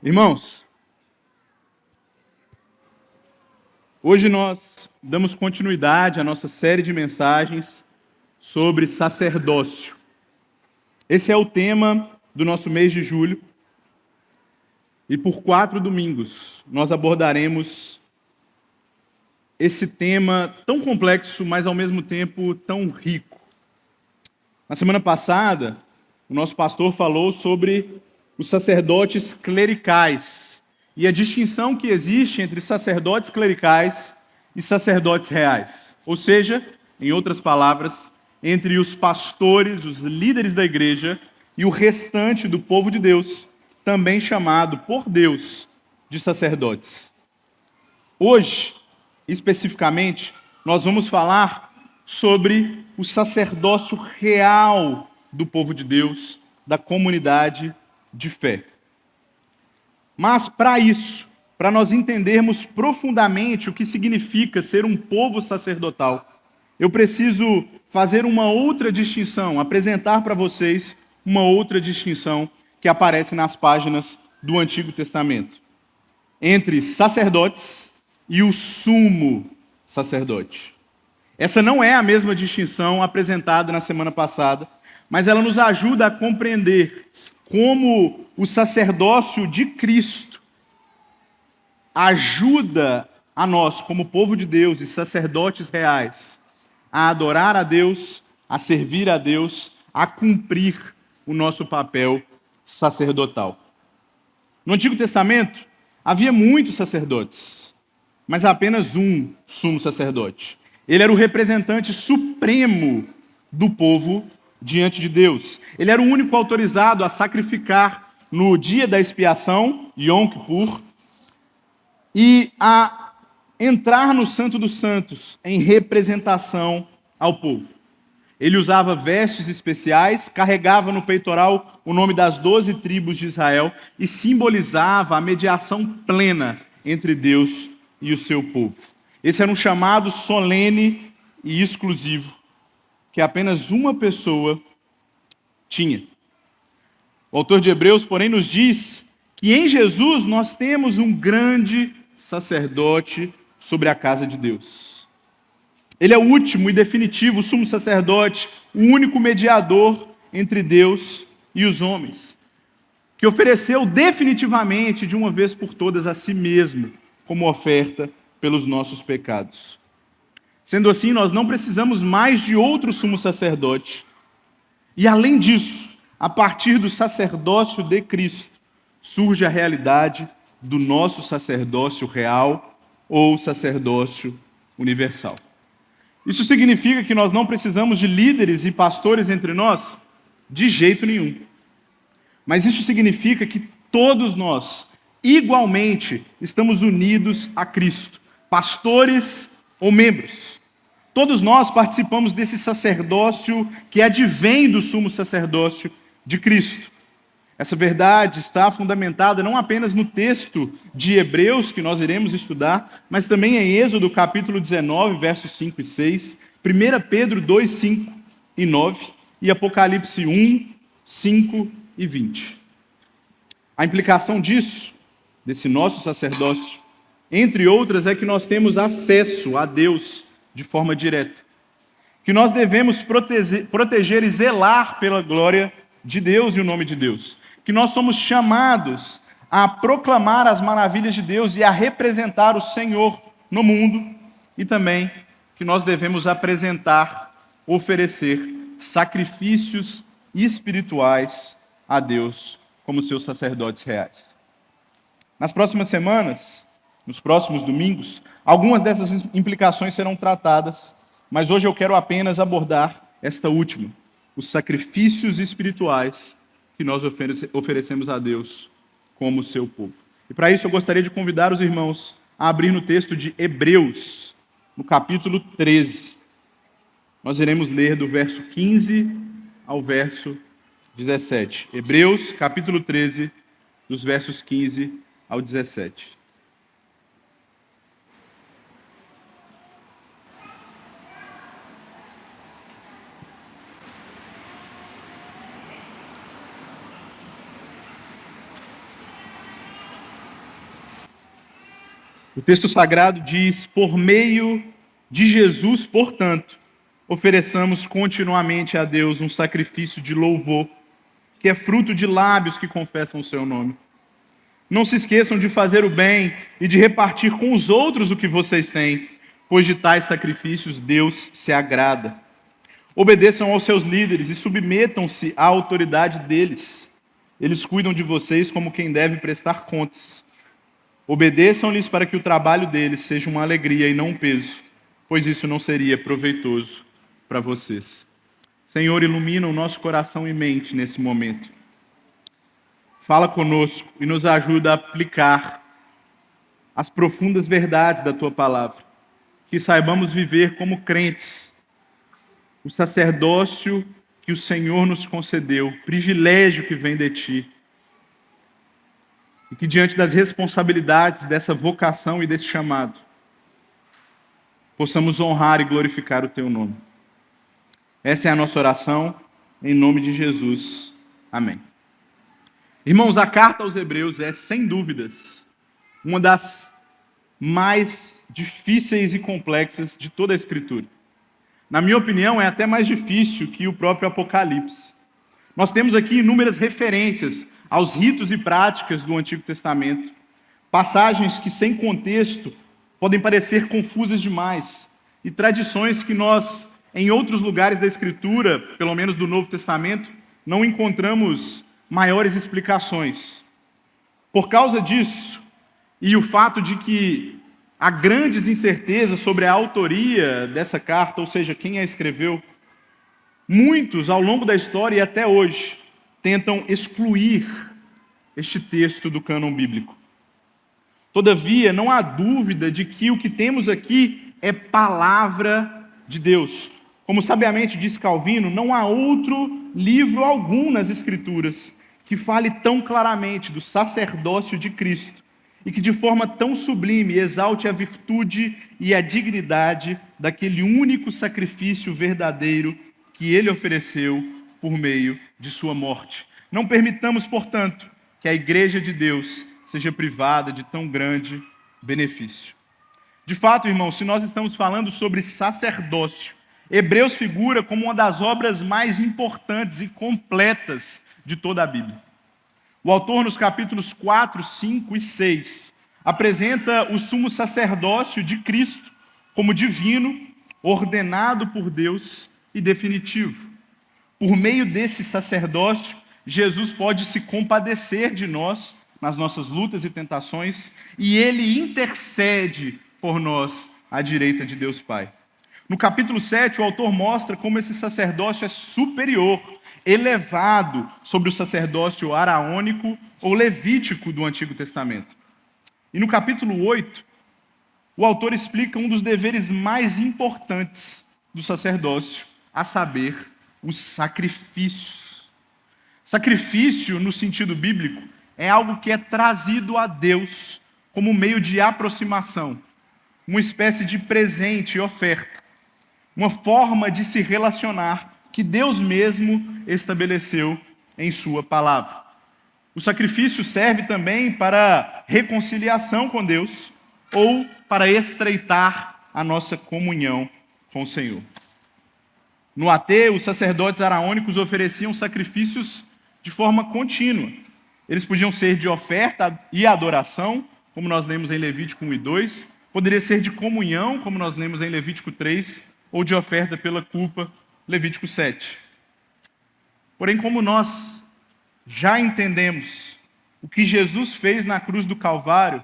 Irmãos, hoje nós damos continuidade à nossa série de mensagens sobre sacerdócio. Esse é o tema do nosso mês de julho e por 4 domingos nós abordaremos esse tema tão complexo, mas ao mesmo tempo tão rico. Na semana passada, o nosso pastor falou sobre os sacerdotes clericais e a distinção que existe entre sacerdotes clericais e sacerdotes reais. Ou seja, em outras palavras, entre os pastores, os líderes da igreja e o restante do povo de Deus, também chamado por Deus de sacerdotes. Hoje, especificamente, nós vamos falar sobre o sacerdócio real do povo de Deus, da comunidade de fé. Mas para isso, para nós entendermos profundamente o que significa ser um povo sacerdotal, eu preciso fazer uma outra distinção, apresentar para vocês uma outra distinção que aparece nas páginas do Antigo Testamento, entre sacerdotes e o sumo sacerdote. Essa não é a mesma distinção apresentada na semana passada, mas ela nos ajuda a compreender como o sacerdócio de Cristo ajuda a nós, como povo de Deus e sacerdotes reais, a adorar a Deus, a servir a Deus, a cumprir o nosso papel sacerdotal. No Antigo Testamento, havia muitos sacerdotes, mas apenas um sumo sacerdote. Ele era o representante supremo do povo diante de Deus. Ele era o único autorizado a sacrificar no dia da expiação, Yom Kippur, e a entrar no Santo dos Santos em representação ao povo. Ele usava vestes especiais, carregava no peitoral o nome das 12 tribos de Israel e simbolizava a mediação plena entre Deus e o seu povo. Esse era um chamado solene e exclusivo que apenas uma pessoa tinha. O autor de Hebreus, porém, nos diz que em Jesus nós temos um grande sacerdote sobre a casa de Deus. Ele é o último e definitivo sumo sacerdote, o único mediador entre Deus e os homens, que ofereceu definitivamente, de uma vez por todas, a si mesmo como oferta pelos nossos pecados. Sendo assim, nós não precisamos mais de outro sumo sacerdote. E além disso, a partir do sacerdócio de Cristo, surge a realidade do nosso sacerdócio real ou sacerdócio universal. Isso significa que nós não precisamos de líderes e pastores entre nós? De jeito nenhum. Mas isso significa que todos nós, igualmente, estamos unidos a Cristo, pastores ou membros. Todos nós participamos desse sacerdócio que advém do sumo sacerdócio de Cristo. Essa verdade está fundamentada não apenas no texto de Hebreus, que nós iremos estudar, mas também em Êxodo capítulo 19, versos 5 e 6, 1 Pedro 2, 5 e 9 e Apocalipse 1, 5 e 20. A implicação disso, desse nosso sacerdócio, entre outras, é que nós temos acesso a Deus de forma direta. Que nós devemos proteger e zelar pela glória de Deus e o nome de Deus. Que nós somos chamados a proclamar as maravilhas de Deus e a representar o Senhor no mundo. E também que nós devemos apresentar, oferecer sacrifícios espirituais a Deus como seus sacerdotes reais. Nas próximas semanas, nos próximos domingos, algumas dessas implicações serão tratadas, mas hoje eu quero apenas abordar esta última, os sacrifícios espirituais que nós oferecemos a Deus como seu povo. E para isso eu gostaria de convidar os irmãos a abrir no texto de Hebreus, no capítulo 13. Nós iremos ler do verso 15 ao verso 17. Hebreus, capítulo 13, dos versos 15 ao 17. O texto sagrado diz: por meio de Jesus, portanto, ofereçamos continuamente a Deus um sacrifício de louvor, que é fruto de lábios que confessam o seu nome. Não se esqueçam de fazer o bem e de repartir com os outros o que vocês têm, pois de tais sacrifícios Deus se agrada. Obedeçam aos seus líderes e submetam-se à autoridade deles. Eles cuidam de vocês como quem deve prestar contas. Obedeçam-lhes para que o trabalho deles seja uma alegria e não um peso, pois isso não seria proveitoso para vocês. Senhor, ilumina o nosso coração e mente nesse momento. Fala conosco e nos ajuda a aplicar as profundas verdades da Tua palavra. Que saibamos viver como crentes, o sacerdócio que o Senhor nos concedeu, privilégio que vem de Ti. E que diante das responsabilidades dessa vocação e desse chamado, possamos honrar e glorificar o Teu nome. Essa é a nossa oração, em nome de Jesus. Amém. Irmãos, a carta aos Hebreus é, sem dúvidas, uma das mais difíceis e complexas de toda a Escritura. Na minha opinião, é até mais difícil que o próprio Apocalipse. Nós temos aqui inúmeras referências aos ritos e práticas do Antigo Testamento, passagens que, sem contexto, podem parecer confusas demais, e tradições que nós, em outros lugares da Escritura, pelo menos do Novo Testamento, não encontramos maiores explicações. Por causa disso, e o fato de que há grandes incertezas sobre a autoria dessa carta, ou seja, quem a escreveu, muitos, ao longo da história e até hoje, tentam excluir este texto do cânon bíblico. Todavia, não há dúvida de que o que temos aqui é palavra de Deus. Como sabiamente diz Calvino, não há outro livro algum nas Escrituras que fale tão claramente do sacerdócio de Cristo e que de forma tão sublime exalte a virtude e a dignidade daquele único sacrifício verdadeiro que ele ofereceu por meio de sua morte. Não permitamos, portanto, que a Igreja de Deus seja privada de tão grande benefício. De fato, irmãos, se nós estamos falando sobre sacerdócio, Hebreus figura como uma das obras mais importantes e completas de toda a Bíblia. O autor, nos capítulos 4, 5 e 6, apresenta o sumo sacerdócio de Cristo como divino, ordenado por Deus e definitivo. Por meio desse sacerdócio, Jesus pode se compadecer de nós nas nossas lutas e tentações, e ele intercede por nós à direita de Deus Pai. No capítulo 7, o autor mostra como esse sacerdócio é superior, elevado sobre o sacerdócio araônico ou levítico do Antigo Testamento. E no capítulo 8, o autor explica um dos deveres mais importantes do sacerdócio, a saber, os sacrifícios. Sacrifício, no sentido bíblico, é algo que é trazido a Deus como meio de aproximação, uma espécie de presente e oferta, uma forma de se relacionar que Deus mesmo estabeleceu em sua palavra. O sacrifício serve também para reconciliação com Deus ou para estreitar a nossa comunhão com o Senhor. No AT, os sacerdotes araônicos ofereciam sacrifícios de forma contínua. Eles podiam ser de oferta e adoração, como nós lemos em Levítico 1 e 2, poderia ser de comunhão, como nós lemos em Levítico 3, ou de oferta pela culpa, Levítico 7. Porém, como nós já entendemos, o que Jesus fez na cruz do Calvário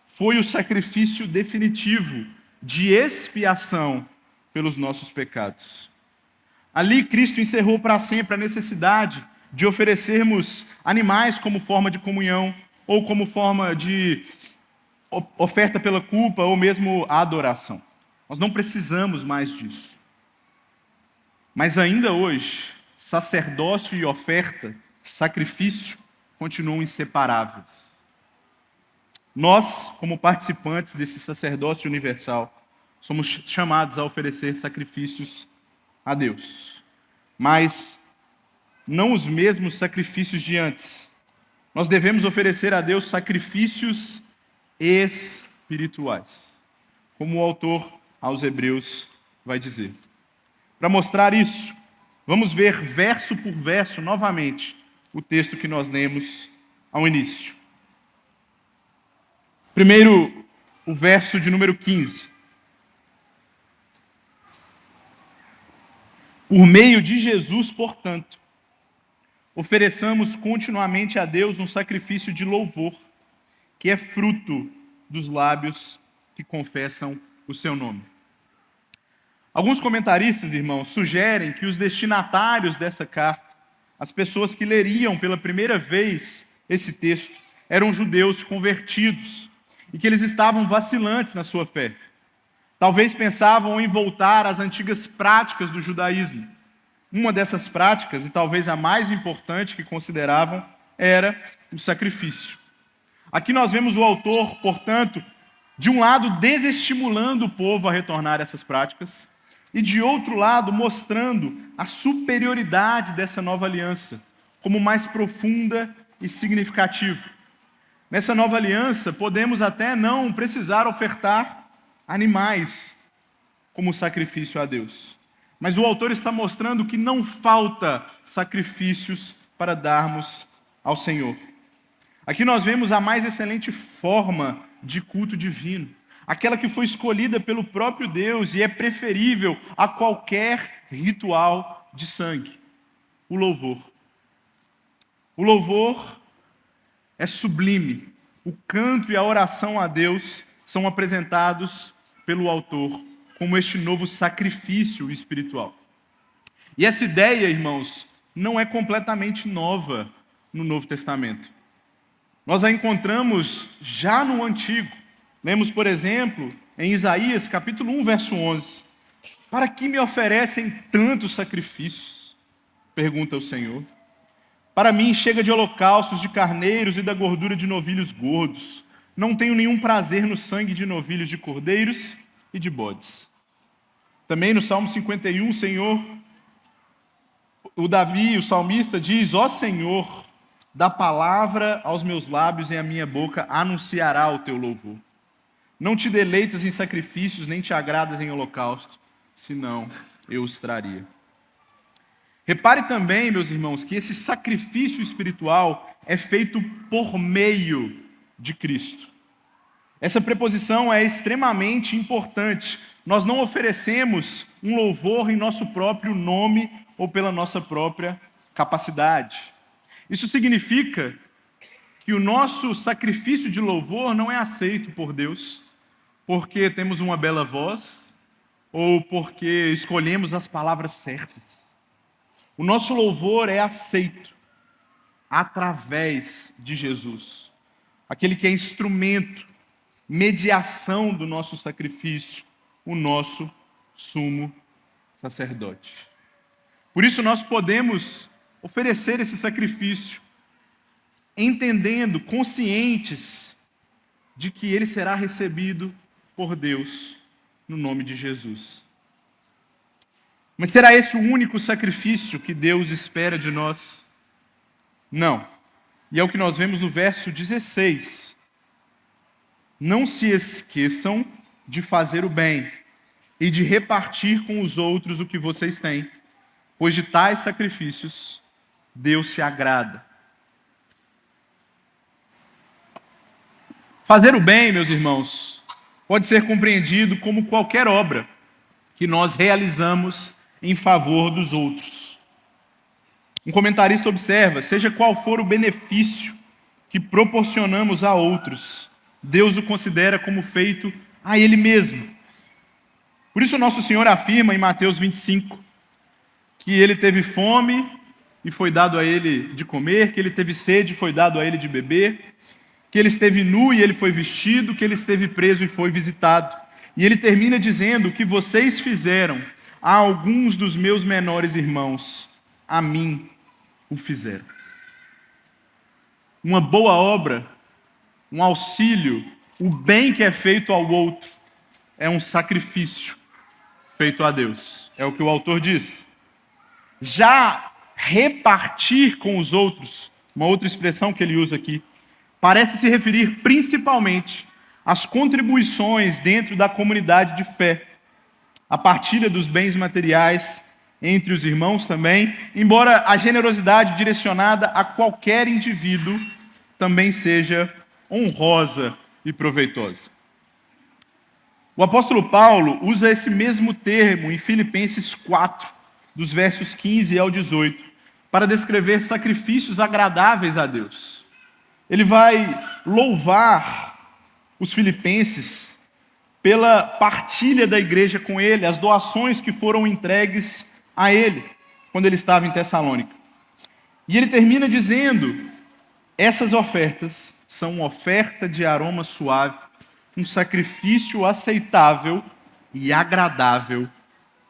foi o sacrifício definitivo de expiação pelos nossos pecados. Ali, Cristo encerrou para sempre a necessidade de oferecermos animais como forma de comunhão, ou como forma de oferta pela culpa, ou mesmo a adoração. Nós não precisamos mais disso. Mas ainda hoje, sacerdócio e oferta, sacrifício, continuam inseparáveis. Nós, como participantes desse sacerdócio universal, somos chamados a oferecer sacrifícios a Deus. Mas não os mesmos sacrifícios de antes. Nós devemos oferecer a Deus sacrifícios espirituais, como o autor aos Hebreus vai dizer. Para mostrar isso, vamos ver verso por verso novamente o texto que nós lemos ao início. Primeiro, o verso de número 15. Por meio de Jesus, portanto, ofereçamos continuamente a Deus um sacrifício de louvor, que é fruto dos lábios que confessam o seu nome. Alguns comentaristas, irmãos, sugerem que os destinatários dessa carta, as pessoas que leriam pela primeira vez esse texto, eram judeus convertidos e que eles estavam vacilantes na sua fé. Talvez pensavam em voltar às antigas práticas do judaísmo. Uma dessas práticas, e talvez a mais importante que consideravam, era o sacrifício. Aqui nós vemos o autor, portanto, de um lado desestimulando o povo a retornar a essas práticas, e de outro lado mostrando a superioridade dessa nova aliança como mais profunda e significativa. Nessa nova aliança, podemos até não precisar ofertar animais como sacrifício a Deus. Mas o autor está mostrando que não falta sacrifícios para darmos ao Senhor. Aqui nós vemos a mais excelente forma de culto divino, aquela que foi escolhida pelo próprio Deus e é preferível a qualquer ritual de sangue: o louvor. O louvor é sublime. O canto e a oração a Deus são apresentados pelo autor como este novo sacrifício espiritual. E essa ideia, irmãos, não é completamente nova no Novo Testamento. Nós a encontramos já no Antigo. Lemos, por exemplo, em Isaías, capítulo 1, verso 11. Para que me oferecem tantos sacrifícios? Pergunta o Senhor. Para mim chega de holocaustos de carneiros e da gordura de novilhos gordos. Não tenho nenhum prazer no sangue de novilhos de cordeiros e de bodes. Também no Salmo 51, o Davi, o salmista, diz: ó Senhor, dá palavra aos meus lábios e a minha boca anunciará o teu louvor. Não te deleitas em sacrifícios, nem te agradas em holocausto, senão eu os traria. Repare também, meus irmãos, que esse sacrifício espiritual é feito por meio de Cristo. Essa preposição é extremamente importante. Nós não oferecemos um louvor em nosso próprio nome ou pela nossa própria capacidade. Isso significa que o nosso sacrifício de louvor não é aceito por Deus porque temos uma bela voz ou porque escolhemos as palavras certas. O nosso louvor é aceito através de Jesus, aquele que é instrumento, mediação do nosso sacrifício, o nosso sumo sacerdote. Por isso nós podemos oferecer esse sacrifício, entendendo, conscientes de que ele será recebido por Deus no nome de Jesus. Mas será esse o único sacrifício que Deus espera de nós? Não. E é o que nós vemos no verso 16. Não se esqueçam de fazer o bem e de repartir com os outros o que vocês têm, pois de tais sacrifícios Deus se agrada. Fazer o bem, meus irmãos, pode ser compreendido como qualquer obra que nós realizamos em favor dos outros. Um comentarista observa: seja qual for o benefício que proporcionamos a outros, Deus o considera como feito a Ele mesmo. Por isso nosso Senhor afirma em Mateus 25 que Ele teve fome e foi dado a Ele de comer, que Ele teve sede e foi dado a Ele de beber, que Ele esteve nu e Ele foi vestido, que Ele esteve preso e foi visitado. E Ele termina dizendo: o que vocês fizeram a alguns dos meus menores irmãos, a mim o fizeram. Uma boa obra, um auxílio, o bem que é feito ao outro, é um sacrifício feito a Deus. É o que o autor diz. Já repartir com os outros, uma outra expressão que ele usa aqui, parece se referir principalmente as contribuições dentro da comunidade de fé, a partilha dos bens materiais entre os irmãos também, embora a generosidade direcionada a qualquer indivíduo também seja honrosa e proveitosa. O apóstolo Paulo usa esse mesmo termo em Filipenses 4, dos versos 15 ao 18, para descrever sacrifícios agradáveis a Deus. Ele vai louvar os filipenses pela partilha da igreja com ele, as doações que foram entregues a ele quando ele estava em Tessalônica. E ele termina dizendo: essas ofertas são oferta de aroma suave, um sacrifício aceitável e agradável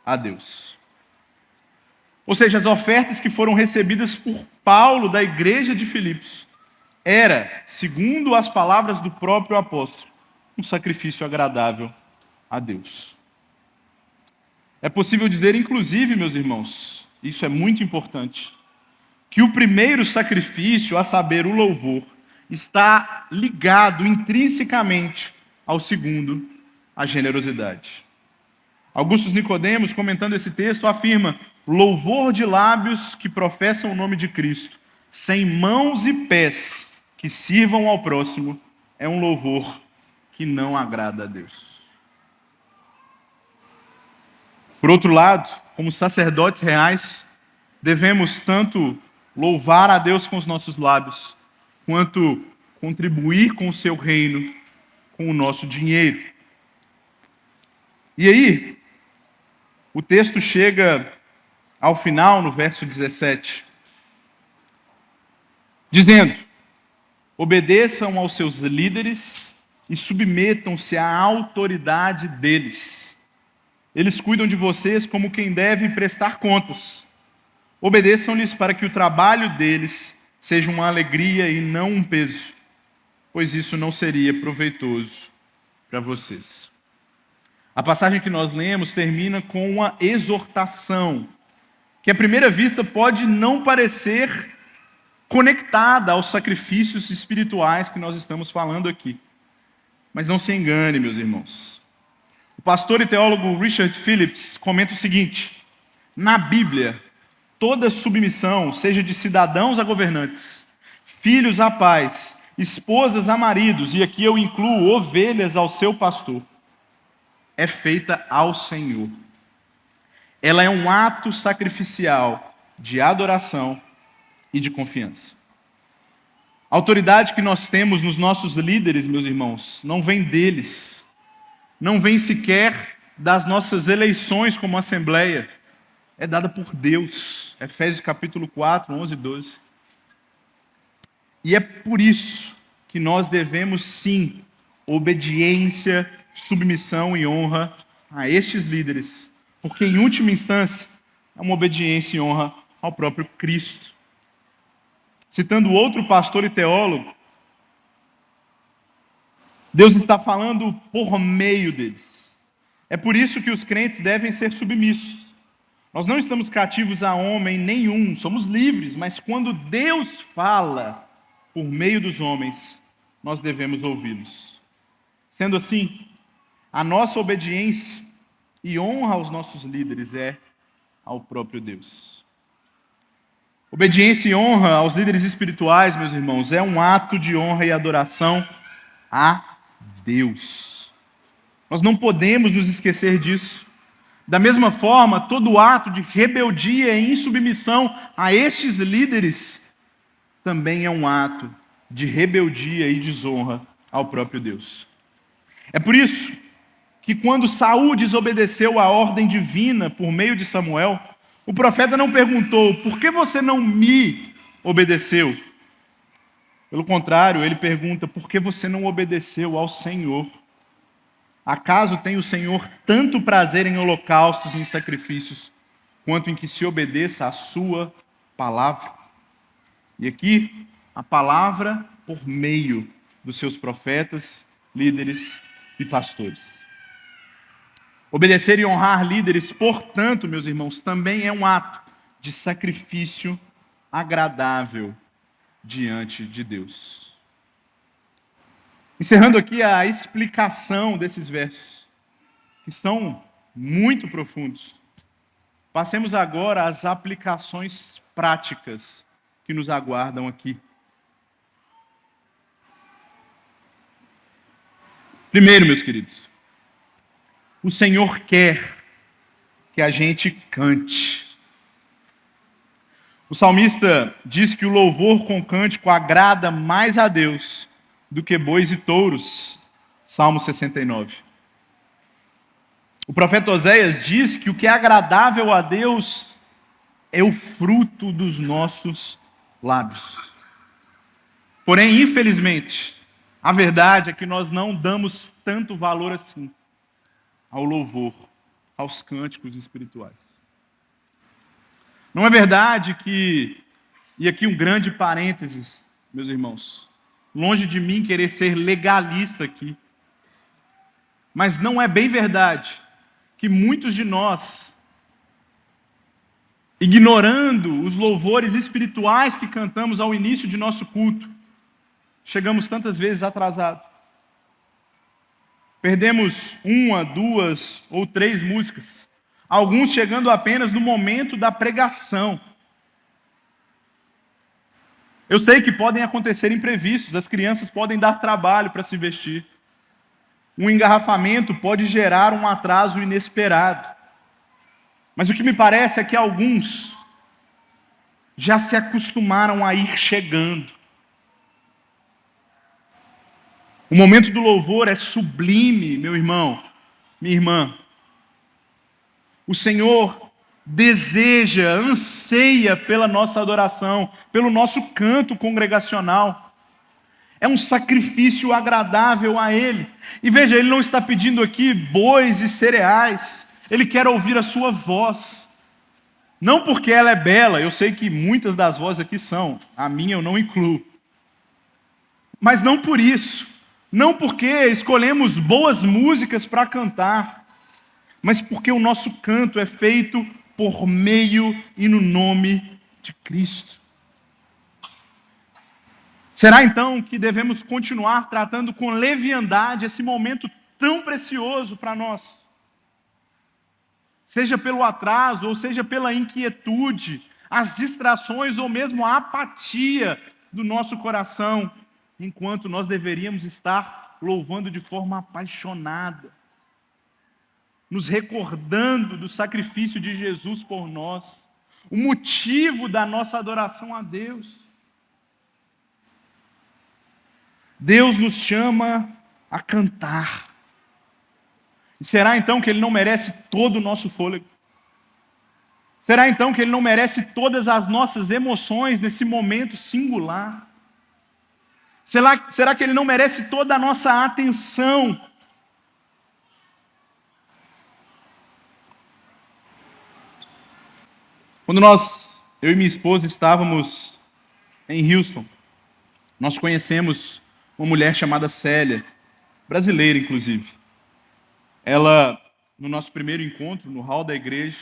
a Deus. Ou seja, as ofertas que foram recebidas por Paulo da igreja de Filipos era, segundo as palavras do próprio apóstolo, um sacrifício agradável a Deus. É possível dizer, inclusive, meus irmãos, isso é muito importante, que o primeiro sacrifício, a saber, o louvor, está ligado intrinsecamente ao segundo, a generosidade. Augusto Nicodemos, comentando esse texto, afirma: louvor de lábios que professam o nome de Cristo, sem mãos e pés que sirvam ao próximo, é um louvor que não agrada a Deus. Por outro lado, como sacerdotes reais, devemos tanto louvar a Deus com os nossos lábios, quanto contribuir com o seu reino com o nosso dinheiro. E aí, o texto chega ao final, no verso 17, dizendo: obedeçam aos seus líderes e submetam-se à autoridade deles. Eles cuidam de vocês como quem deve prestar contas. Obedeçam-lhes para que o trabalho deles seja uma alegria e não um peso, pois isso não seria proveitoso para vocês. A passagem que nós lemos termina com uma exortação, que à primeira vista pode não parecer conectada aos sacrifícios espirituais que nós estamos falando aqui. Mas não se engane, meus irmãos. O pastor e teólogo Richard Phillips comenta o seguinte: na Bíblia, toda submissão, seja de cidadãos a governantes, filhos a pais, esposas a maridos, e aqui eu incluo ovelhas ao seu pastor, é feita ao Senhor. Ela é um ato sacrificial de adoração e de confiança. A autoridade que nós temos nos nossos líderes, meus irmãos, não vem deles, não vem sequer das nossas eleições como assembleia, é dada por Deus. Efésios capítulo 4, 11 e 12. E é por isso que nós devemos sim obediência, submissão e honra a estes líderes, porque em última instância é uma obediência e honra ao próprio Cristo. Citando outro pastor e teólogo, Deus está falando por meio deles. É por isso que os crentes devem ser submissos. Nós não estamos cativos a homem nenhum, somos livres, mas quando Deus fala por meio dos homens, nós devemos ouvi-los. Sendo assim, a nossa obediência e honra aos nossos líderes é ao próprio Deus. Obediência e honra aos líderes espirituais, meus irmãos, é um ato de honra e adoração a Deus. Nós não podemos nos esquecer disso. Da mesma forma, todo ato de rebeldia e insubmissão a estes líderes também é um ato de rebeldia e desonra ao próprio Deus. É por isso que quando Saul desobedeceu à ordem divina por meio de Samuel, o profeta não perguntou: por que você não me obedeceu? Pelo contrário, ele pergunta: por que você não obedeceu ao Senhor? Acaso tem o Senhor tanto prazer em holocaustos e em sacrifícios, quanto em que se obedeça à sua palavra? E aqui, a palavra por meio dos seus profetas, líderes e pastores. Obedecer e honrar líderes, portanto, meus irmãos, também é um ato de sacrifício agradável diante de Deus. Encerrando aqui a explicação desses versos, que são muito profundos, passemos agora às aplicações práticas que nos aguardam aqui. Primeiro, meus queridos, o Senhor quer que a gente cante. O salmista diz que o louvor com cântico agrada mais a Deus do que bois e touros. Salmo 69. O profeta Oséias diz que o que é agradável a Deus é o fruto dos nossos lábios. Porém, infelizmente, a verdade é que nós não damos tanto valor assim ao louvor, aos cânticos espirituais. Não é verdade que, e aqui um grande parênteses, meus irmãos, longe de mim querer ser legalista aqui, mas não é bem verdade que muitos de nós, ignorando os louvores espirituais que cantamos ao início de nosso culto, chegamos tantas vezes atrasados. Perdemos 1, 2 ou 3 músicas, alguns chegando apenas no momento da pregação. Eu sei que podem acontecer imprevistos, as crianças podem dar trabalho para se vestir. Um engarrafamento pode gerar um atraso inesperado. Mas o que me parece é que alguns já se acostumaram a ir chegando. O momento do louvor é sublime, meu irmão, minha irmã. O Senhor deseja, anseia pela nossa adoração, pelo nosso canto congregacional. É um sacrifício agradável a Ele. E veja, Ele não está pedindo aqui bois e cereais. Ele quer ouvir a sua voz. Não porque ela é bela, eu sei que muitas das vozes aqui são, a minha eu não incluo. Mas não por isso. Não porque escolhemos boas músicas para cantar, mas porque o nosso canto é feito por meio e no nome de Cristo. Será então que devemos continuar tratando com leviandade esse momento tão precioso para nós? Seja pelo atraso, ou seja pela inquietude, as distrações ou mesmo a apatia do nosso coração, enquanto nós deveríamos estar louvando de forma apaixonada, nos recordando do sacrifício de Jesus por nós, o motivo da nossa adoração a Deus. Deus nos chama a cantar. E será então que Ele não merece todo o nosso fôlego? Será então que Ele não merece todas as nossas emoções nesse momento singular? Será que Ele não merece toda a nossa atenção? Quando eu e minha esposa, estávamos em Houston, nós conhecemos uma mulher chamada Célia, brasileira inclusive. Ela, no nosso primeiro encontro, no hall da igreja,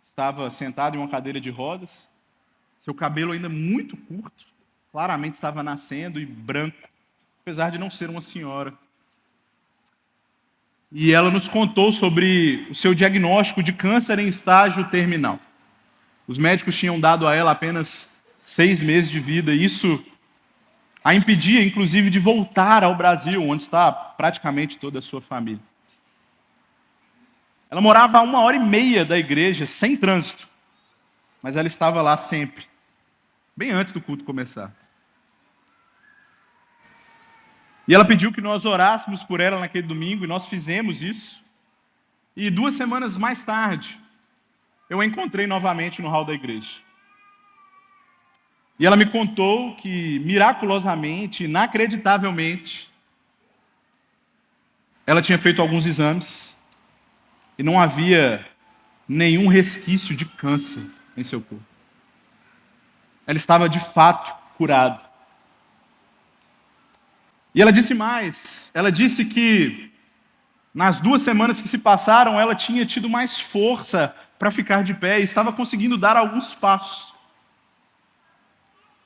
estava sentada em uma cadeira de rodas, seu cabelo ainda muito curto, claramente estava nascendo e branco, apesar de não ser uma senhora. E ela nos contou sobre o seu diagnóstico de câncer em estágio terminal. Os médicos tinham dado a ela apenas 6 meses de vida, e isso a impedia, inclusive, de voltar ao Brasil, onde está praticamente toda a sua família. Ela morava a 1h30 da igreja, sem trânsito, mas ela estava lá sempre, bem antes do culto começar. E ela pediu que nós orássemos por ela naquele domingo, e nós fizemos isso. E 2 semanas mais tarde, eu a encontrei novamente no hall da igreja. E ela me contou que, miraculosamente, inacreditavelmente, ela tinha feito alguns exames e não havia nenhum resquício de câncer em seu corpo. Ela estava de fato curada. E ela disse mais, ela disse que nas 2 semanas que se passaram, ela tinha tido mais força para ficar de pé e estava conseguindo dar alguns passos.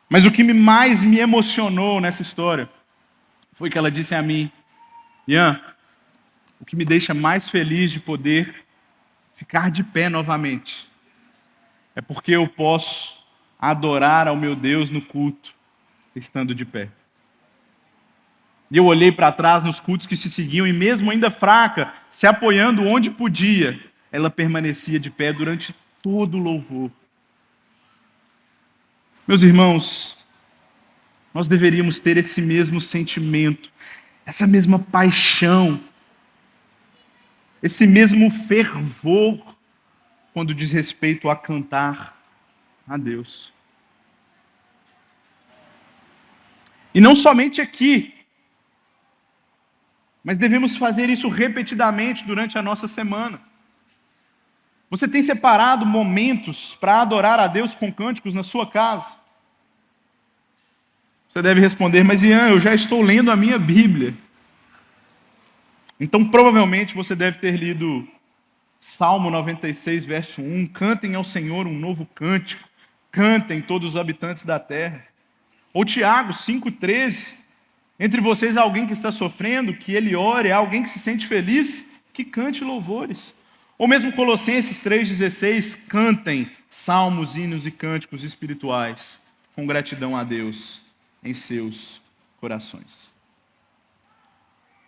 Mas o que mais me emocionou nessa história foi que ela disse a mim: Ian, o que me deixa mais feliz de poder ficar de pé novamente é porque eu posso adorar ao meu Deus no culto, estando de pé. E eu olhei para trás nos cultos que se seguiam, e mesmo ainda fraca, se apoiando onde podia, ela permanecia de pé durante todo o louvor. Meus irmãos, nós deveríamos ter esse mesmo sentimento, essa mesma paixão, esse mesmo fervor quando diz respeito a cantar a Deus. E não somente aqui, mas devemos fazer isso repetidamente durante a nossa semana. Você tem separado momentos para adorar a Deus com cânticos na sua casa? Você deve responder: mas Ian, eu já estou lendo a minha Bíblia. Então provavelmente você deve ter lido Salmo 96, verso 1, cantem ao Senhor um novo cântico, cantem todos os habitantes da terra. Ou Tiago 5,13, entre vocês há alguém que está sofrendo, que ele ore, há alguém que se sente feliz, que cante louvores. Ou mesmo Colossenses 3,16, cantem salmos, hinos e cânticos espirituais, com gratidão a Deus em seus corações.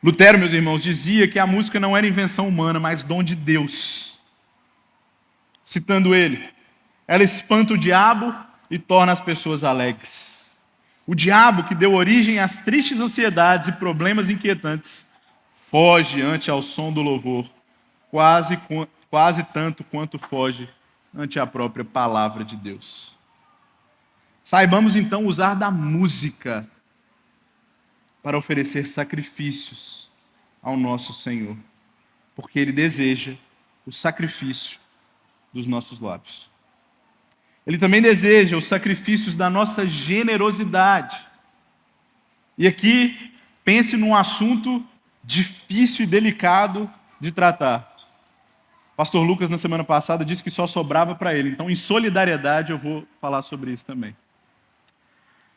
Lutero, meus irmãos, dizia que a música não era invenção humana, mas dom de Deus. Citando ele, ela espanta o diabo e torna as pessoas alegres. O diabo, que deu origem às tristes ansiedades e problemas inquietantes, foge ante ao som do louvor, quase tanto quanto foge ante a própria palavra de Deus. Saibamos então usar da música para oferecer sacrifícios ao nosso Senhor, porque Ele deseja o sacrifício dos nossos lábios. Ele também deseja os sacrifícios da nossa generosidade. E aqui, pense num assunto difícil e delicado de tratar. O pastor Lucas, na semana passada, disse que só sobrava para ele. Então, em solidariedade, eu vou falar sobre isso também.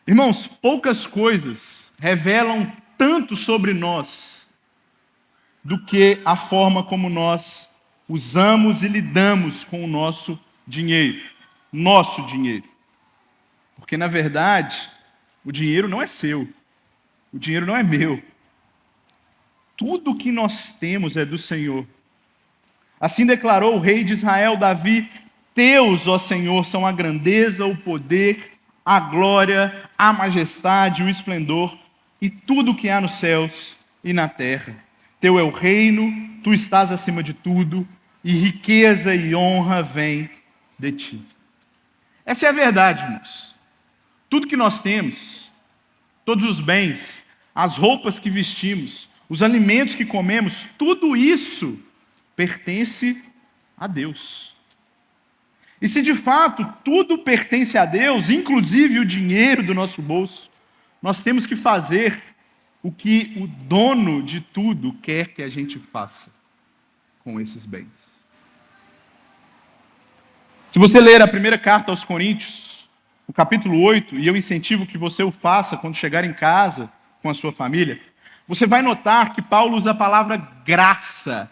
Irmãos, poucas coisas revelam tanto sobre nós do que a forma como nós usamos e lidamos com o nosso dinheiro. Nosso dinheiro. Porque, na verdade, o dinheiro não é seu. O dinheiro não é meu. Tudo que nós temos é do Senhor. Assim declarou o rei de Israel, Davi: teus, ó Senhor, são a grandeza, o poder, a glória, a majestade, o esplendor e tudo o que há nos céus e na terra. Teu é o reino, tu estás acima de tudo, e riqueza e honra vêm de ti. Essa é a verdade, irmãos. Tudo que nós temos, todos os bens, as roupas que vestimos, os alimentos que comemos, tudo isso pertence a Deus. E se de fato tudo pertence a Deus, inclusive o dinheiro do nosso bolso, nós temos que fazer o que o dono de tudo quer que a gente faça com esses bens. Se você ler a primeira carta aos Coríntios, o capítulo 8, e eu incentivo que você o faça quando chegar em casa com a sua família, você vai notar que Paulo usa a palavra graça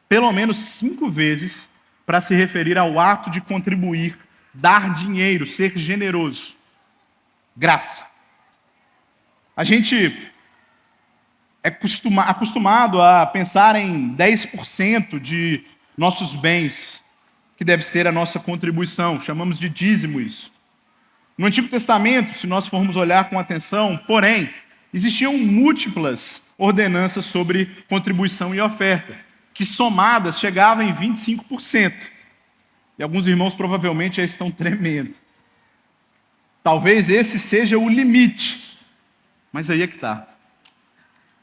pelo menos 5 vezes para se referir ao ato de contribuir, dar dinheiro, ser generoso. Graça. A gente é acostumado a pensar em 10% de nossos bens, que deve ser a nossa contribuição. Chamamos de dízimo isso. No Antigo Testamento, se nós formos olhar com atenção, porém, existiam múltiplas ordenanças sobre contribuição e oferta, que somadas chegavam em 25%. E alguns irmãos provavelmente já estão tremendo. Talvez esse seja o limite. Mas aí é que está.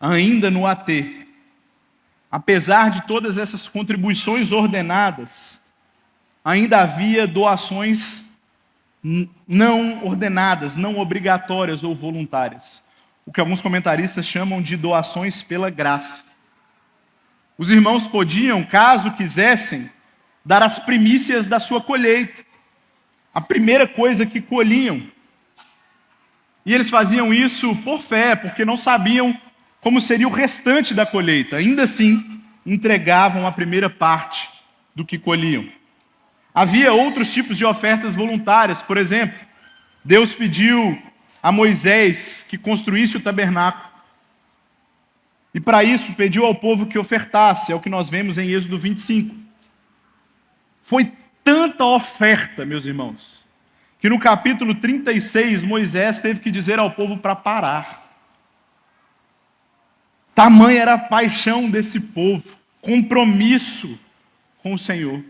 Ainda no AT, apesar de todas essas contribuições ordenadas, ainda havia doações não ordenadas, não obrigatórias ou voluntárias. O que alguns comentaristas chamam de doações pela graça. Os irmãos podiam, caso quisessem, dar as primícias da sua colheita. A primeira coisa que colhiam. E eles faziam isso por fé, porque não sabiam como seria o restante da colheita. Ainda assim, entregavam a primeira parte do que colhiam. Havia outros tipos de ofertas voluntárias. Por exemplo, Deus pediu a Moisés que construísse o tabernáculo. E para isso pediu ao povo que ofertasse, é o que nós vemos em Êxodo 25. Foi tanta oferta, meus irmãos, que no capítulo 36 Moisés teve que dizer ao povo para parar. Tamanha era a paixão desse povo, compromisso com o Senhor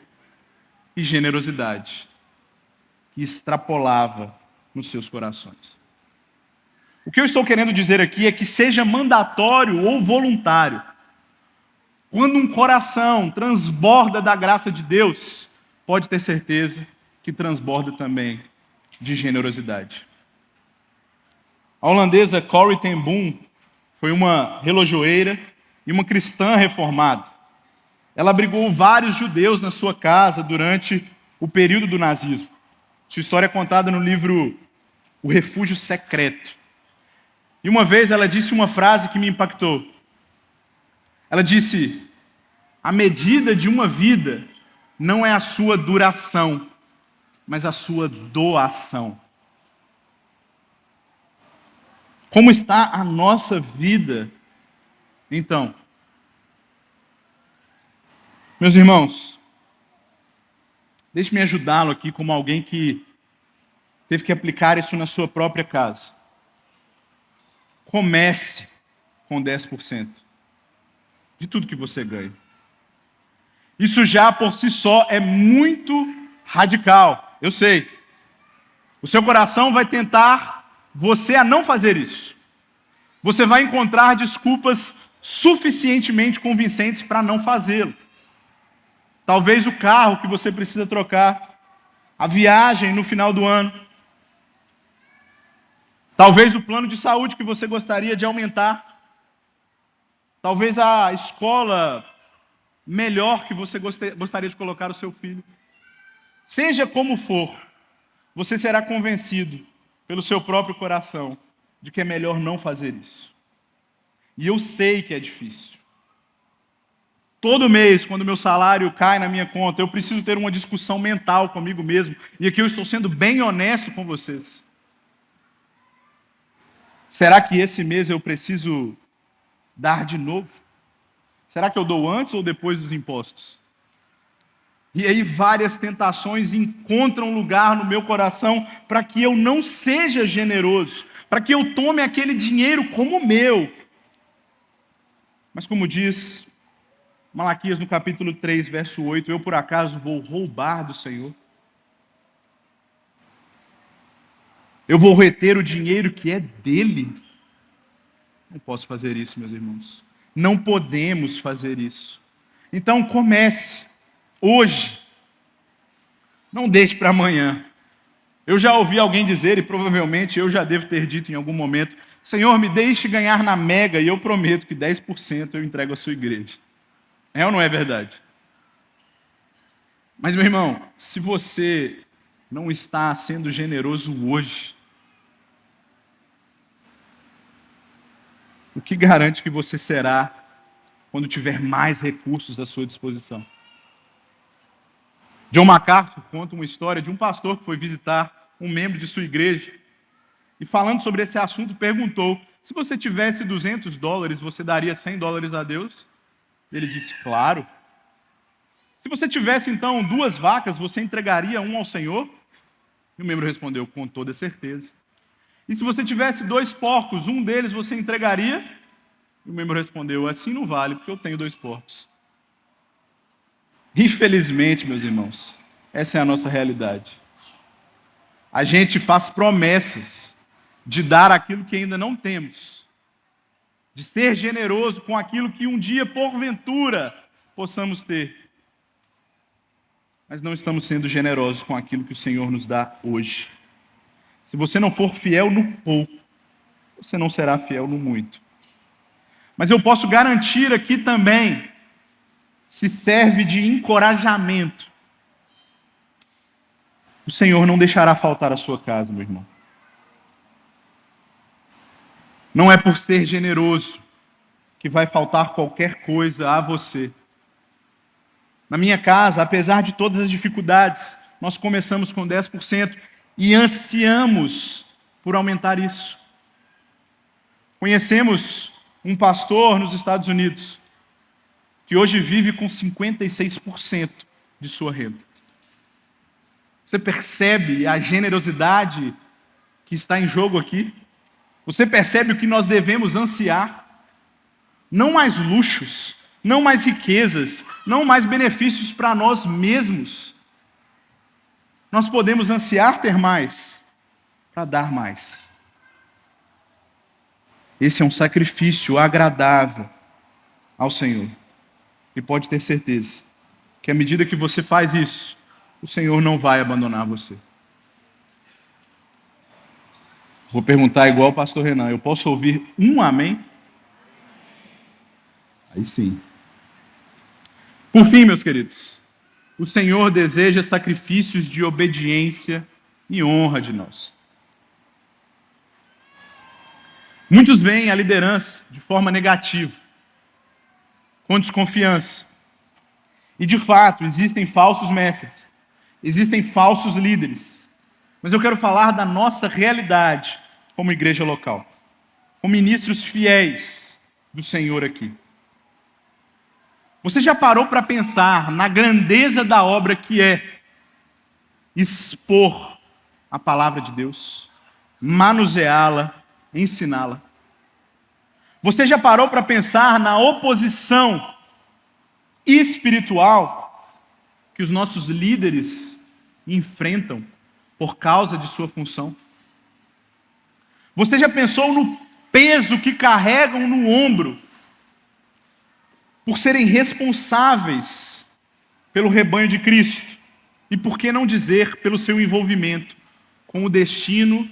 e generosidade que extrapolava nos seus corações. O que eu estou querendo dizer aqui é que seja mandatório ou voluntário, quando um coração transborda da graça de Deus, pode ter certeza que transborda também de generosidade. A holandesa Corrie ten Boom foi uma relojoeira e uma cristã reformada. Ela abrigou vários judeus na sua casa durante o período do nazismo. Sua história é contada no livro O Refúgio Secreto. E uma vez ela disse uma frase que me impactou. Ela disse: a medida de uma vida não é a sua duração, mas a sua doação. Como está a nossa vida, então? Meus irmãos, deixe-me ajudá-lo aqui como alguém que teve que aplicar isso na sua própria casa. Comece com 10% de tudo que você ganha. Isso já por si só é muito radical, eu sei. O seu coração vai tentar você a não fazer isso. Você vai encontrar desculpas suficientemente convincentes para não fazê-lo. Talvez o carro que você precisa trocar, a viagem no final do ano, talvez o plano de saúde que você gostaria de aumentar, talvez a escola melhor que você gostaria de colocar o seu filho. Seja como for, você será convencido pelo seu próprio coração de que é melhor não fazer isso. E eu sei que é difícil. Todo mês, quando meu salário cai na minha conta, eu preciso ter uma discussão mental comigo mesmo. E aqui eu estou sendo bem honesto com vocês. Será que esse mês eu preciso dar de novo? Será que eu dou antes ou depois dos impostos? E aí várias tentações encontram lugar no meu coração para que eu não seja generoso, para que eu tome aquele dinheiro como meu. Mas como diz Malaquias no capítulo 3, verso 8, eu por acaso vou roubar do Senhor? Eu vou reter o dinheiro que é dele? Não posso fazer isso, meus irmãos. Não podemos fazer isso. Então comece hoje. Não deixe para amanhã. Eu já ouvi alguém dizer, e provavelmente eu já devo ter dito em algum momento: Senhor, me deixe ganhar na Mega e eu prometo que 10% eu entrego à sua igreja. É ou não é verdade? Mas, meu irmão, se você não está sendo generoso hoje, o que garante que você será quando tiver mais recursos à sua disposição? John MacArthur conta uma história de um pastor que foi visitar um membro de sua igreja e, falando sobre esse assunto, perguntou: se você tivesse $200, você daria $100 a Deus? Ele disse: claro. Se você tivesse, então, 2 vacas, você entregaria um ao Senhor? E o membro respondeu: com toda certeza. E se você tivesse 2 porcos, um deles você entregaria? E o membro respondeu: assim não vale, porque eu tenho 2 porcos. Infelizmente, meus irmãos, essa é a nossa realidade. A gente faz promessas de dar aquilo que ainda não temos, de ser generoso com aquilo que um dia, porventura, possamos ter. Mas não estamos sendo generosos com aquilo que o Senhor nos dá hoje. Se você não for fiel no pouco, você não será fiel no muito. Mas eu posso garantir aqui também, se serve de encorajamento, o Senhor não deixará faltar a sua casa, meu irmão. Não é por ser generoso que vai faltar qualquer coisa a você. Na minha casa, apesar de todas as dificuldades, nós começamos com 10% e ansiamos por aumentar isso. Conhecemos um pastor nos Estados Unidos que hoje vive com 56% de sua renda. Você percebe a generosidade que está em jogo aqui? Você percebe o que nós devemos ansiar? Não mais luxos, não mais riquezas, não mais benefícios para nós mesmos. Nós podemos ansiar ter mais para dar mais. Esse é um sacrifício agradável ao Senhor. E pode ter certeza que à medida que você faz isso, o Senhor não vai abandonar você. Vou perguntar igual o pastor Renan, eu posso ouvir um amém? Aí sim. Por fim, meus queridos, o Senhor deseja sacrifícios de obediência e honra de nós. Muitos veem a liderança de forma negativa, com desconfiança. E de fato, existem falsos mestres, existem falsos líderes. Mas eu quero falar da nossa realidade como igreja local, como ministros fiéis do Senhor aqui. Você já parou para pensar na grandeza da obra que é expor a palavra de Deus, manuseá-la, ensiná-la? Você já parou para pensar na oposição espiritual que os nossos líderes enfrentam por causa de sua função? Você já pensou no peso que carregam no ombro por serem responsáveis pelo rebanho de Cristo? E por que não dizer pelo seu envolvimento com o destino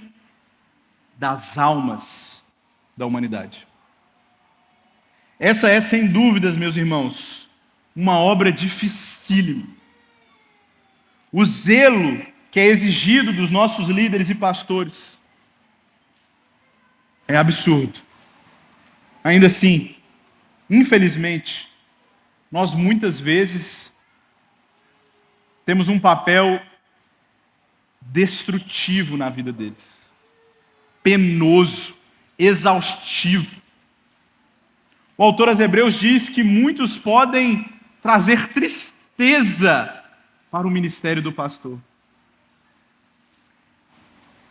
das almas da humanidade? Essa é, sem dúvidas, meus irmãos, uma obra dificílima. O zelo que é exigido dos nossos líderes e pastores é absurdo. Ainda assim, infelizmente, nós muitas vezes temos um papel destrutivo na vida deles, penoso, exaustivo. O autor aos Hebreus diz que muitos podem trazer tristeza para o ministério do pastor.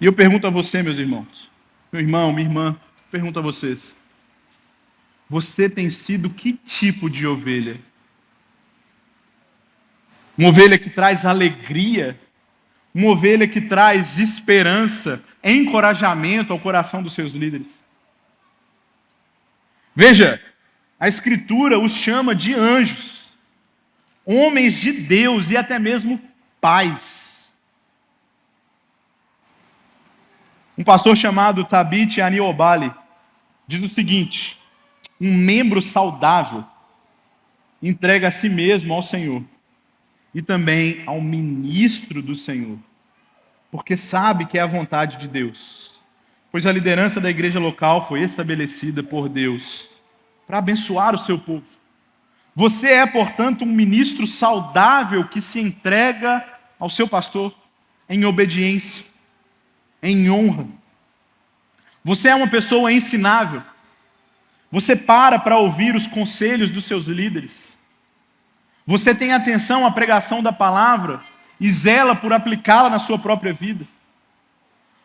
E eu pergunto a você, meus irmãos, meu irmão, minha irmã, pergunto a vocês: você tem sido que tipo de ovelha? Uma ovelha que traz alegria? Uma ovelha que traz esperança, encorajamento ao coração dos seus líderes? Veja, a Escritura os chama de anjos, homens de Deus e até mesmo pais. Um pastor chamado Tabit Aniobali diz o seguinte: um membro saudável entrega a si mesmo ao Senhor e também ao ministro do Senhor, porque sabe que é a vontade de Deus, pois a liderança da igreja local foi estabelecida por Deus para abençoar o seu povo. Você é, portanto, um ministro saudável que se entrega ao seu pastor em obediência, em honra. Você é uma pessoa ensinável. Você para ouvir os conselhos dos seus líderes. Você tem atenção à pregação da palavra e zela por aplicá-la na sua própria vida.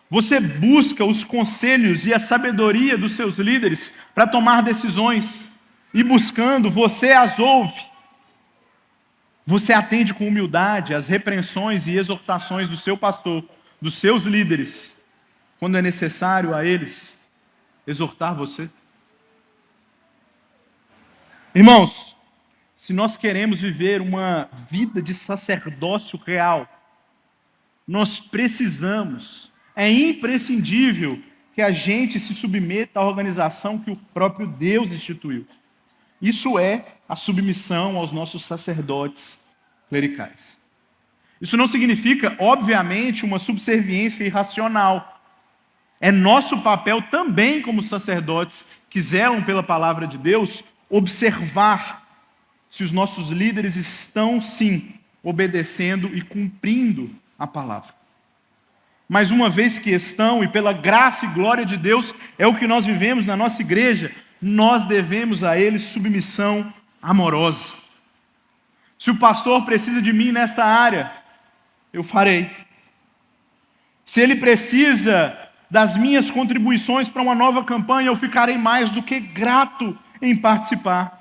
Você busca os conselhos e a sabedoria dos seus líderes para tomar decisões. E buscando, você as ouve. Você atende com humildade às repreensões e exortações do seu pastor, dos seus líderes, quando é necessário a eles exortar você. Irmãos, se nós queremos viver uma vida de sacerdócio real, nós precisamos, é imprescindível que a gente se submeta à organização que o próprio Deus instituiu. Isso é a submissão aos nossos sacerdotes clericais. Isso não significa, obviamente, uma subserviência irracional. É nosso papel também, como sacerdotes que zelam pela palavra de Deus, observar se os nossos líderes estão, sim, obedecendo e cumprindo a palavra. Mas uma vez que estão, e pela graça e glória de Deus, é o que nós vivemos na nossa igreja, nós devemos a eles submissão amorosa. Se o pastor precisa de mim nesta área, eu farei. Se ele precisa das minhas contribuições para uma nova campanha, eu ficarei mais do que grato em participar.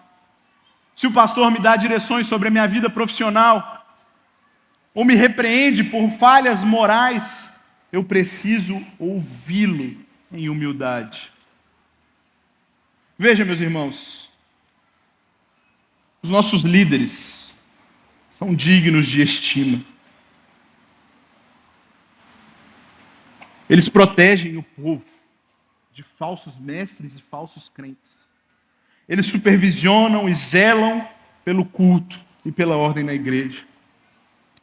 Se o pastor me dá direções sobre a minha vida profissional, ou me repreende por falhas morais, eu preciso ouvi-lo em humildade. Veja, meus irmãos, os nossos líderes são dignos de estima. Eles protegem o povo de falsos mestres e falsos crentes. Eles supervisionam e zelam pelo culto e pela ordem na igreja.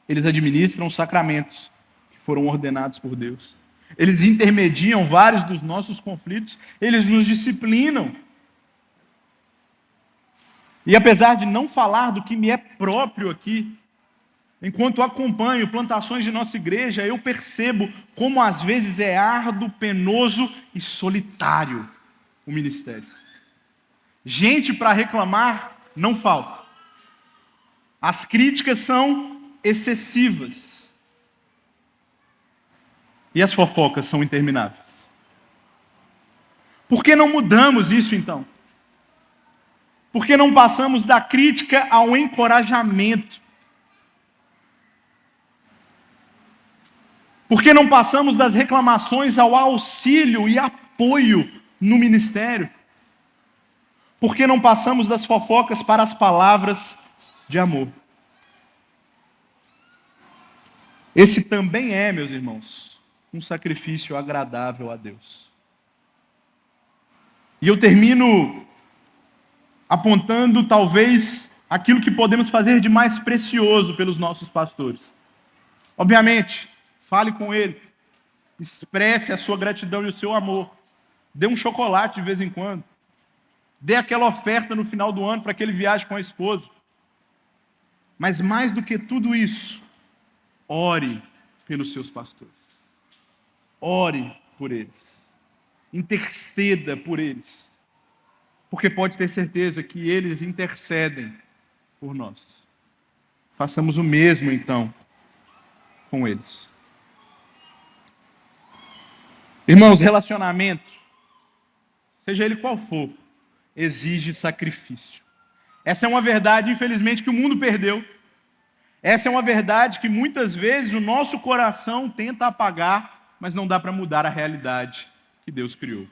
Eles administram os sacramentos que foram ordenados por Deus. Eles intermediam vários dos nossos conflitos. Eles nos disciplinam. E apesar de não falar do que me é próprio aqui, enquanto acompanho plantações de nossa igreja, eu percebo como às vezes é árduo, penoso e solitário o ministério. Gente para reclamar não falta. As críticas são excessivas. E as fofocas são intermináveis. Por que não mudamos isso então? Por que não passamos da crítica ao encorajamento? Por que não passamos das reclamações ao auxílio e apoio no ministério? Por que não passamos das fofocas para as palavras de amor? Esse também é, meus irmãos, um sacrifício agradável a Deus. E eu termino apontando, talvez, aquilo que podemos fazer de mais precioso pelos nossos pastores. Obviamente, fale com ele, expresse a sua gratidão e o seu amor. Dê um chocolate de vez em quando. Dê aquela oferta no final do ano para que ele viaje com a esposa. Mas mais do que tudo isso, ore pelos seus pastores. Ore por eles. Interceda por eles. Porque pode ter certeza que eles intercedem por nós. Façamos o mesmo, então, com eles. Irmãos, relacionamento, seja ele qual for, exige sacrifício. Essa é uma verdade, infelizmente, que o mundo perdeu. Essa é uma verdade que muitas vezes o nosso coração tenta apagar, mas não dá para mudar a realidade que Deus criou.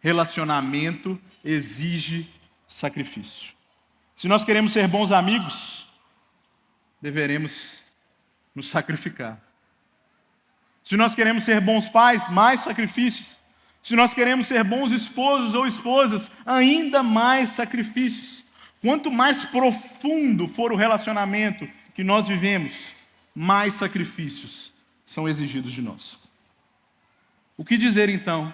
Relacionamento exige sacrifício. Se nós queremos ser bons amigos, deveremos nos sacrificar. Se nós queremos ser bons pais, mais sacrifícios. Se nós queremos ser bons esposos ou esposas, ainda mais sacrifícios. Quanto mais profundo for o relacionamento que nós vivemos, mais sacrifícios são exigidos de nós. O que dizer, então,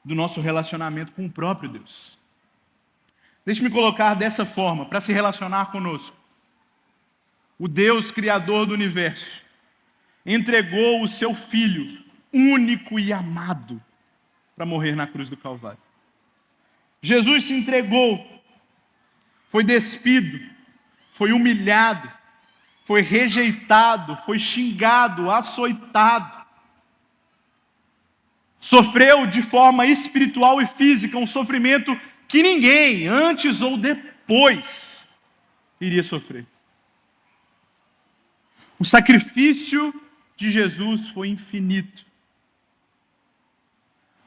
do nosso relacionamento com o próprio Deus? Deixe-me colocar dessa forma, para se relacionar conosco. O Deus Criador do universo entregou o seu Filho, único e amado, para morrer na cruz do Calvário. Jesus se entregou, foi despido, foi humilhado, foi rejeitado, foi xingado, açoitado. Sofreu de forma espiritual e física um sofrimento que ninguém, antes ou depois, iria sofrer. O sacrifício de Jesus foi infinito.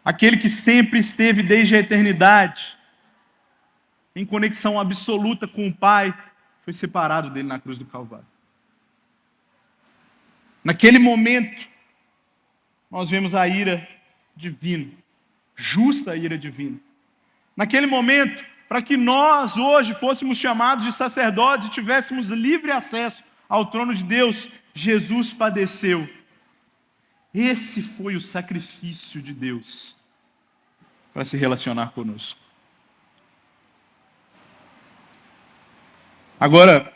Aquele que sempre esteve desde a eternidade, em conexão absoluta com o Pai, foi separado dele na cruz do Calvário. Naquele momento, nós vemos a ira divina, justa ira divina. Naquele momento, para que nós hoje fôssemos chamados de sacerdotes e tivéssemos livre acesso ao trono de Deus, Jesus padeceu. Esse foi o sacrifício de Deus para se relacionar conosco. Agora,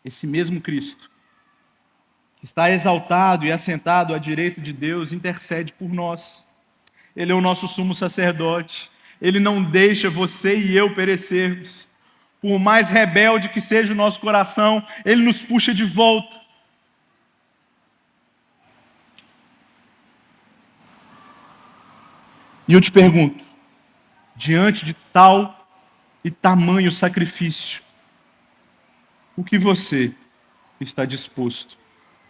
esse mesmo Cristo, que está exaltado e assentado à direita de Deus, intercede por nós. Ele é o nosso sumo sacerdote. Ele não deixa você e eu perecermos. Por mais rebelde que seja o nosso coração, Ele nos puxa de volta. E eu te pergunto, diante de tal e tamanho sacrifício, o que você está disposto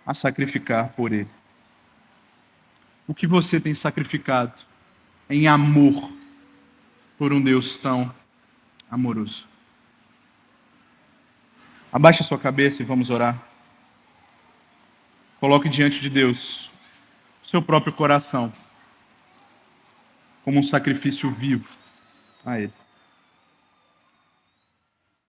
a sacrificar por Ele? O que você tem sacrificado em amor por um Deus tão amoroso? Abaixe a sua cabeça e vamos orar. Coloque diante de Deus o seu próprio coração como um sacrifício vivo a Ele.